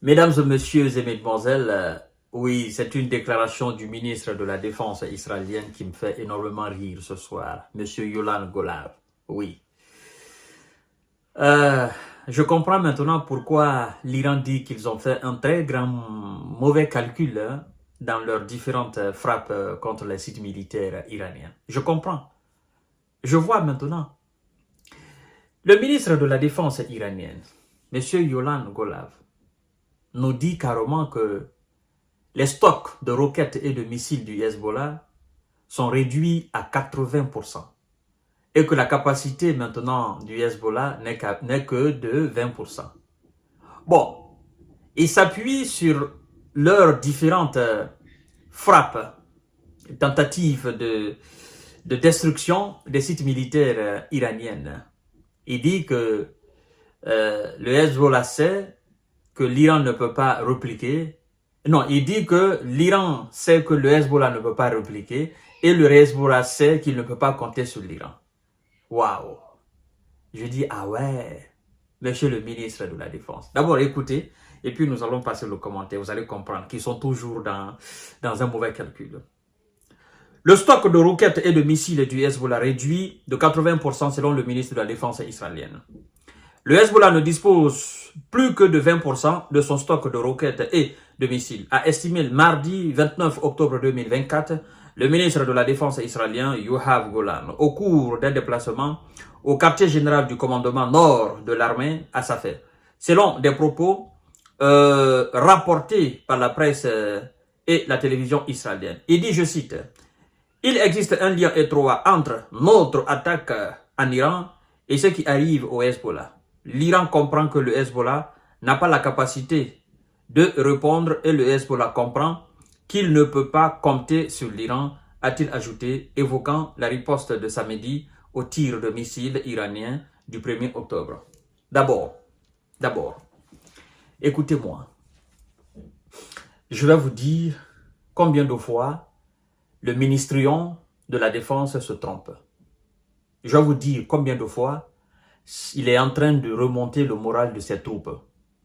Mesdames et messieurs et mesdemoiselles, oui, c'est une déclaration du ministre de la Défense israélienne qui me fait énormément rire ce soir, Monsieur Yolan Golav. Oui. Euh, je comprends maintenant pourquoi l'Iran dit qu'ils ont fait un très grand mauvais calcul dans leurs différentes frappes contre les sites militaires iraniens. Je comprends. Je vois maintenant. Le ministre de la Défense iranienne, Monsieur Yolan Golav, nous dit carrément que les stocks de roquettes et de missiles du Hezbollah sont réduits à 80% et que la capacité maintenant du Hezbollah n'est que de 20%. Bon, ils s'appuient sur leurs différentes frappes, tentatives de destruction des sites militaires iraniennes. Il dit que le Hezbollah sait que l'Iran ne peut pas répliquer. Non, il dit que l'Iran sait que le Hezbollah ne peut pas répliquer et le Hezbollah sait qu'il ne peut pas compter sur l'Iran. Waouh! Je dis, ah ouais, monsieur le ministre de la Défense. D'abord, écoutez, et puis nous allons passer le commentaire. Vous allez comprendre qu'ils sont toujours dans un mauvais calcul. Le stock de roquettes et de missiles du Hezbollah réduit de 80% selon le ministre de la Défense israélienne. Le Hezbollah ne dispose plus que de 20% de son stock de roquettes et de missiles, a estimé le mardi 29 octobre 2024 le ministre de la Défense israélien Yoav Golan au cours d'un déplacement au quartier général du commandement nord de l'armée à Safed. Selon des propos rapportés par la presse et la télévision israélienne. Il dit, je cite, « Il existe un lien étroit entre notre attaque en Iran et ce qui arrive au Hezbollah. L'Iran comprend que le Hezbollah n'a pas la capacité de répondre et le Hezbollah comprend qu'il ne peut pas compter sur l'Iran, a-t-il ajouté, évoquant la riposte de samedi au tir de missiles iraniens du 1er octobre. D'abord, écoutez-moi. Je vais vous dire combien de fois le ministrion de la Défense se trompe. Je vais vous dire combien de fois il est en train de remonter le moral de ses troupes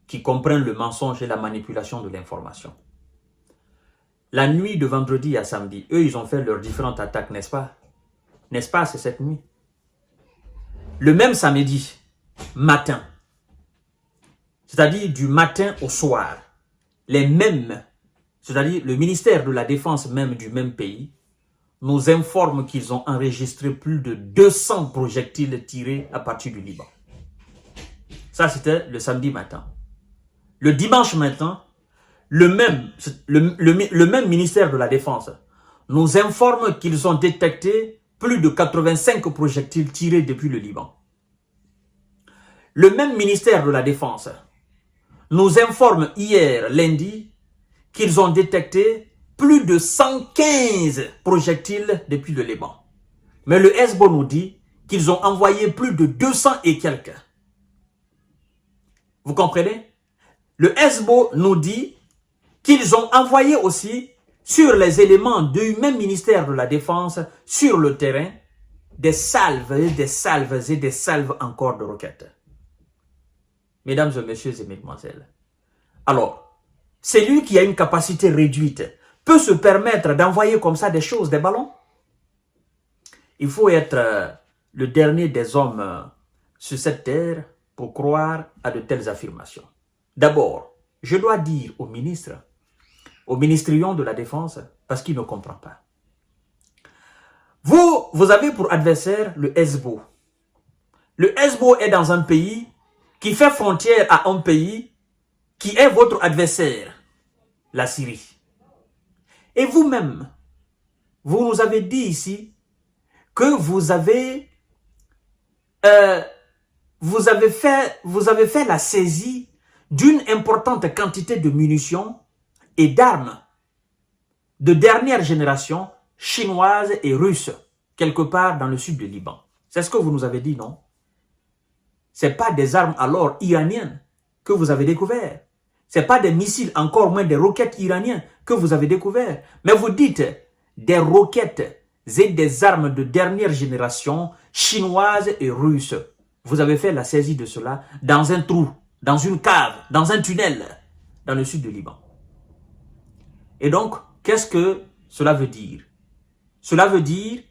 qui comprennent le mensonge et la manipulation de l'information. La nuit de vendredi à samedi, eux, ils ont fait leurs différentes attaques, n'est-ce pas? N'est-ce pas, c'est cette nuit? Le même samedi matin, c'est-à-dire du matin au soir, les mêmes, c'est-à-dire le ministère de la Défense même du même pays, nous informe qu'ils ont enregistré plus de 200 projectiles tirés à partir du Liban. Ça, c'était le samedi matin. Le dimanche matin, le même ministère de la Défense nous informe qu'ils ont détecté plus de 85 projectiles tirés depuis le Liban. Le même ministère de la Défense nous informe hier, lundi, qu'ils ont détecté plus de 115 projectiles depuis le Liban. Mais le Hezbollah nous dit qu'ils ont envoyé plus de 200 et quelques. Vous comprenez? Le Hezbollah nous dit qu'ils ont envoyé aussi sur les éléments du même ministère de la Défense sur le terrain des salves et des salves et des salves encore de roquettes. Mesdames et messieurs et mesdemoiselles. Alors, c'est lui qui a une capacité réduite peut se permettre d'envoyer comme ça des choses, des ballons. Il faut être le dernier des hommes sur cette terre pour croire à de telles affirmations. D'abord, je dois dire au ministrion de la Défense, parce qu'il ne comprend pas. Vous avez pour adversaire le Hezbollah. Le Hezbollah est dans un pays qui fait frontière à un pays qui est votre adversaire, la Syrie. Et vous-même, vous nous avez dit ici que vous avez fait la saisie d'une importante quantité de munitions et d'armes de dernière génération chinoises et russes, quelque part dans le sud du Liban. C'est ce que vous nous avez dit, non? Ce n'est pas des armes alors iraniennes que vous avez découvert. Ce n'est pas des missiles, encore moins des roquettes iraniennes que vous avez découvert. Mais vous dites des roquettes et des armes de dernière génération chinoises et russes. Vous avez fait la saisie de cela dans un trou, dans une cave, dans un tunnel. dans le sud du Liban. Et donc, qu'est-ce que cela veut dire? Cela veut dire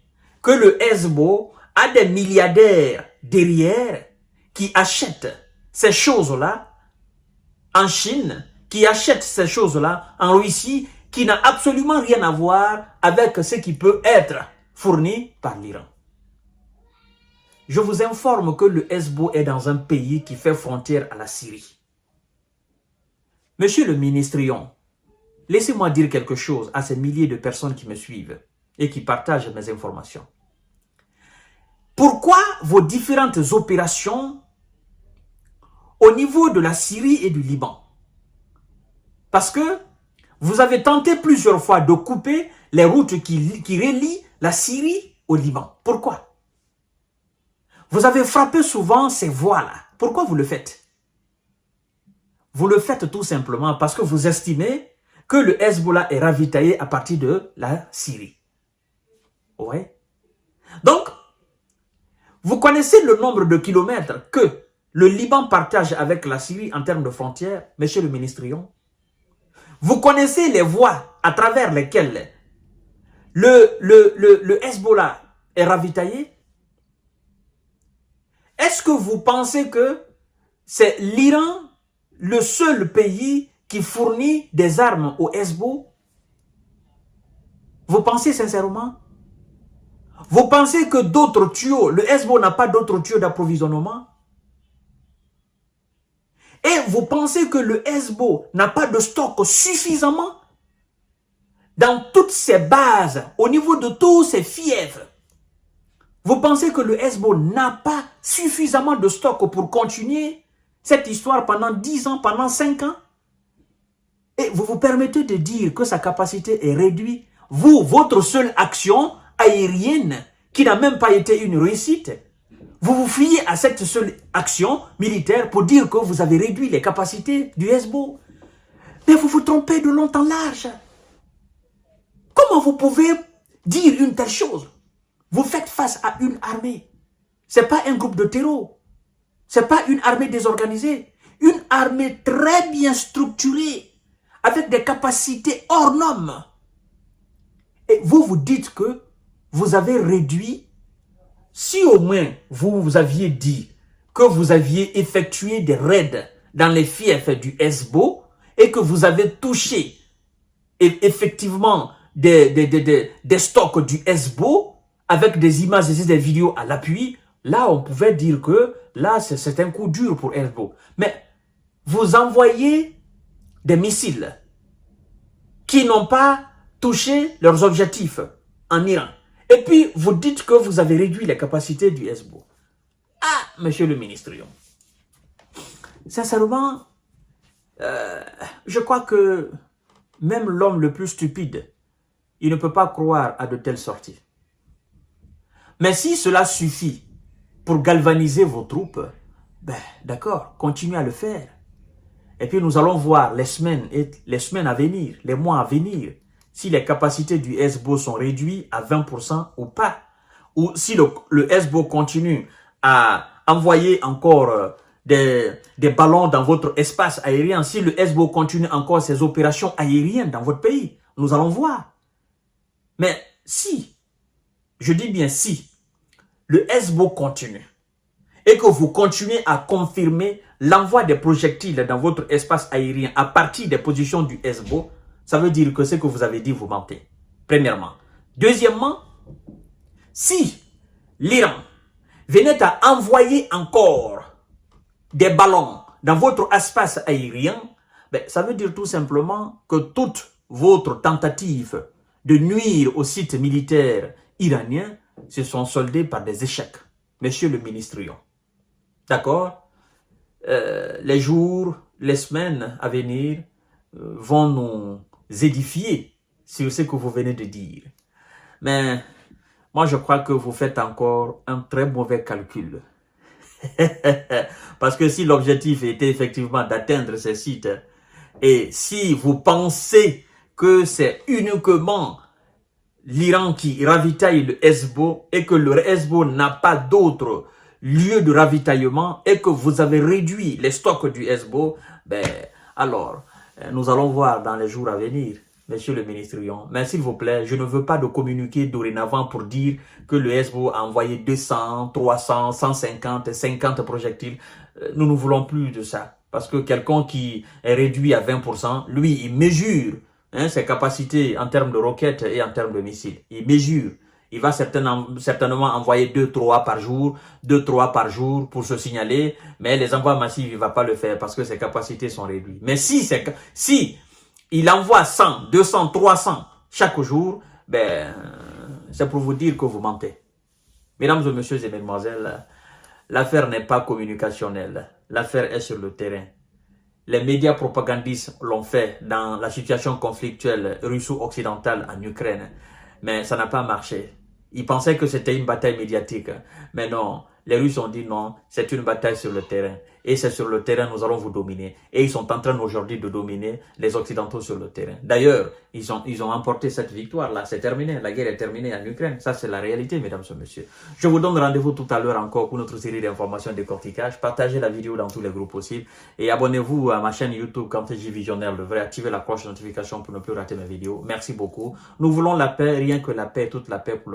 que le Hezbollah a des milliardaires derrière qui achètent ces choses-là en Chine, qui achètent ces choses-là en Russie, qui n'a absolument rien à voir avec ce qui peut être fourni par l'Iran. Je vous informe que le Hezbollah est dans un pays qui fait frontière à la Syrie. Monsieur le ministrion, laissez-moi dire quelque chose à ces milliers de personnes qui me suivent et qui partagent mes informations. Pourquoi vos différentes opérations au niveau de la Syrie et du Liban? Parce que vous avez tenté plusieurs fois de couper les routes qui relient la Syrie au Liban. Pourquoi? Vous avez frappé souvent ces voies-là. Pourquoi vous le faites? Vous le faites tout simplement parce que vous estimez que le Hezbollah est ravitaillé à partir de la Syrie. Ouais. Donc, vous connaissez le nombre de kilomètres que le Liban partage avec la Syrie en termes de frontières, monsieur le ministrion? Vous connaissez les voies à travers lesquelles le Hezbollah est ravitaillé? Est-ce que vous pensez que c'est l'Iran le seul pays qui fournit des armes au Hezbollah? Vous pensez sincèrement? Vous pensez que d'autres tuyaux, le Hezbollah n'a pas d'autres tuyaux d'approvisionnement? Et vous pensez que le Hezbollah n'a pas de stock suffisamment dans toutes ses bases, au niveau de tous ses fiefs? Vous pensez que le Hezbollah n'a pas suffisamment de stock pour continuer cette histoire pendant 10 ans, pendant 5 ans? Et vous vous permettez de dire que sa capacité est réduite. Vous, votre seule action aérienne, qui n'a même pas été une réussite, vous vous fiez à cette seule action militaire pour dire que vous avez réduit les capacités du Hezbollah. Mais vous vous trompez de long en large. Comment vous pouvez dire une telle chose? Vous faites face à une armée. Ce n'est pas un groupe de terror. Ce n'est pas une armée désorganisée. Une armée très bien structurée, avec des capacités hors normes. Et vous, vous dites que vous avez réduit. Si au moins vous aviez dit que vous aviez effectué des raids dans les fiefs du Hezbollah et que vous avez touché effectivement des stocks du Hezbollah avec des images et des vidéos à l'appui, là on pouvait dire que là c'est un coup dur pour Hezbollah. Mais vous envoyez des missiles qui n'ont pas touché leurs objectifs en Iran. Et puis, vous dites que vous avez réduit les capacités du Hezbollah. Ah, monsieur le ministre, sincèrement, je crois que même l'homme le plus stupide, il ne peut pas croire à de telles sorties. Mais si cela suffit pour galvaniser vos troupes, ben d'accord, continuez à le faire. Et puis nous allons voir les semaines à venir, les mois à venir, si les capacités du Hezbollah sont réduites à 20% ou pas. Ou si le Hezbollah continue à envoyer encore des ballons dans votre espace aérien, si le Hezbollah continue encore ses opérations aériennes dans votre pays, nous allons voir. Mais si, je dis bien si, le Hezbollah continue et que vous continuez à confirmer l'envoi des projectiles dans votre espace aérien à partir des positions du Hezbollah, ça veut dire que ce que vous avez dit, vous mentez. Premièrement. Deuxièmement, si l'Iran venait à envoyer encore des ballons dans votre espace aérien, ben, ça veut dire tout simplement que toute votre tentative de nuire au site militaire iranien se sont soldées par des échecs. Monsieur le ministre. D'accord? Les jours, les semaines à venir vont nous édifier sur ce que vous venez de dire. Mais moi, je crois que vous faites encore un très mauvais calcul. Parce que si l'objectif était effectivement d'atteindre ces sites, et si vous pensez que c'est uniquement l'Iran qui ravitaille le Hezbollah et que le Hezbollah n'a pas d'autre lieu de ravitaillement et que vous avez réduit les stocks du Hezbollah, ben alors, Nous allons voir dans les jours à venir, monsieur le ministre Rion. Mais s'il vous plaît, je ne veux pas de communiquer dorénavant pour dire que le SBO a envoyé 200, 300, 150, 50 projectiles. Nous ne voulons plus de ça. Parce que quelqu'un qui est réduit à 20%, lui, il mesure ses capacités en termes de roquettes et en termes de missiles. Il mesure. Il va certainement envoyer 2-3 par jour, 2-3 par jour pour se signaler, mais les envois massifs, il ne va pas le faire parce que ses capacités sont réduites. Mais si il envoie 100, 200, 300 chaque jour, ben, c'est pour vous dire que vous mentez. Mesdames et messieurs et mesdemoiselles, l'affaire n'est pas communicationnelle. L'affaire est sur le terrain. Les médias propagandistes l'ont fait dans la situation conflictuelle russo-occidentale en Ukraine, mais ça n'a pas marché. Ils pensaient que c'était une bataille médiatique, mais non. Les Russes ont dit non, c'est une bataille sur le terrain. Et c'est sur le terrain nous allons vous dominer. Et ils sont en train aujourd'hui de dominer les Occidentaux sur le terrain. D'ailleurs, ils ont emporté cette victoire-là. C'est terminé. La guerre est terminée en Ukraine. Ça, c'est la réalité, mesdames et messieurs. Je vous donne rendez-vous tout à l'heure encore pour notre série d'informations et de décortiquage. Partagez la vidéo dans tous les groupes possibles. Et abonnez-vous à ma chaîne YouTube Kanté-J Visionnaire. Le vrai, activez la cloche de notification pour ne plus rater mes vidéos. Merci beaucoup. Nous voulons la paix, rien que la paix, toute la paix pour le